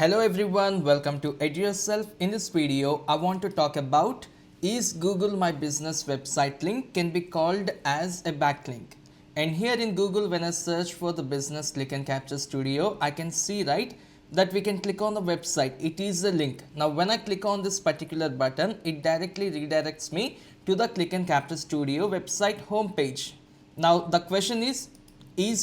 Hello everyone, welcome to Edurself. In this video, I want to talk about is Google My Business website link can be called as a backlink. And here in Google, when I search for the business click and capture studio, I can see that we can click on the website. It is a link. Now when I click on this particular button, it directly redirects me to the click and capture studio website homepage. Now the question is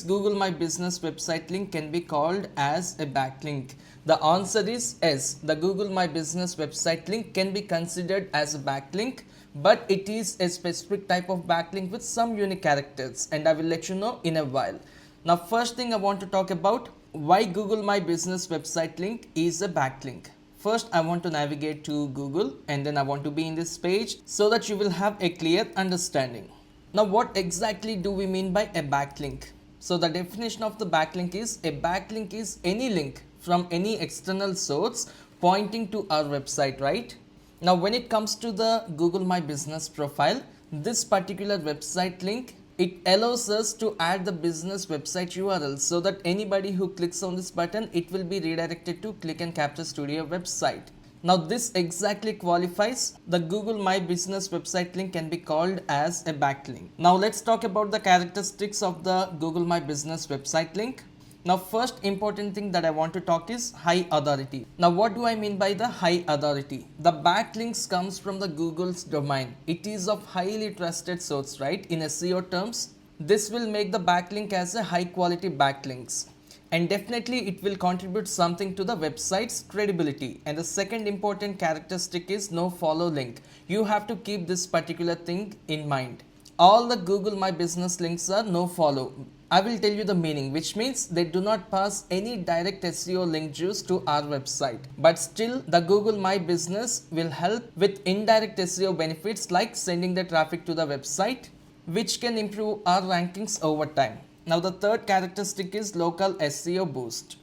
Google My Business website link can be called as a backlink? The answer is yes. The Google My Business website link can be considered as a backlink, but it is a specific type of backlink with some unique characters, and I will let you know in a while. Now first thing I want to talk about why Google My Business website link is a backlink. First, I want to navigate to Google and then I want to be in this page so that you will have a clear understanding. Now what exactly do we mean by a backlink? So the definition of the backlink is a backlink is any link from any external source pointing to our website, right? Now when it comes to the Google My Business profile, this particular website link, it allows us to add the business website URL so that anybody who clicks on this button, it will be redirected to Click and Capture Studio website. Now this exactly qualifies the Google My Business website link can be called as a backlink. Now let's talk about the characteristics of the Google My Business website link. Now first important thing that I want to talk is high authority. Now what do I mean by the high authority? The backlinks comes from the Google's domain. It is of highly trusted source, right? In SEO terms, this will make the backlink as a high quality backlinks. And definitely it will contribute something to the website's credibility. And the second important characteristic is no follow link. You have to keep this particular thing in mind. All the Google My Business links are no follow. I will tell you the meaning, which means they do not pass any direct SEO link juice to our website. But still, the Google My Business will help with indirect SEO benefits like sending the traffic to the website, which can improve our rankings over time. Now the third characteristic is local SEO boost.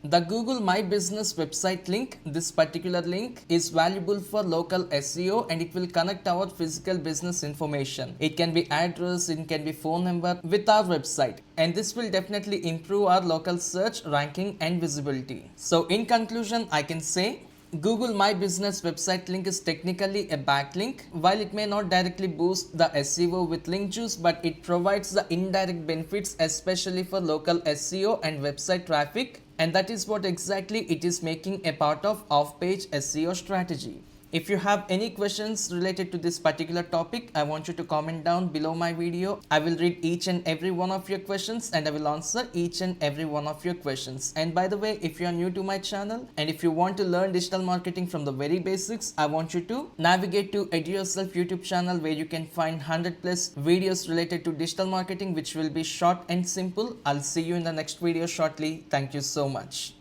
The Google My Business website link, this particular link is valuable for local SEO and it will connect our physical business information. It can be address, it can be phone number with our website, and this will definitely improve our local search ranking and visibility. So in conclusion, I can say Google My Business website link is technically a backlink. While it may not directly boost the SEO with link juice, but it provides the indirect benefits, especially for local SEO and website traffic. And that is what exactly it is making a part of off-page SEO strategy. If you have any questions related to this particular topic, I want you to comment down below my video. I will read each and every one of your questions and I will answer each and every one of your questions. And by the way, if you are new to my channel and if you want to learn digital marketing from the very basics, I want you to navigate to Edurself YouTube channel where you can find 100+ videos related to digital marketing, which will be short and simple. I'll see you in the next video shortly. Thank you so much.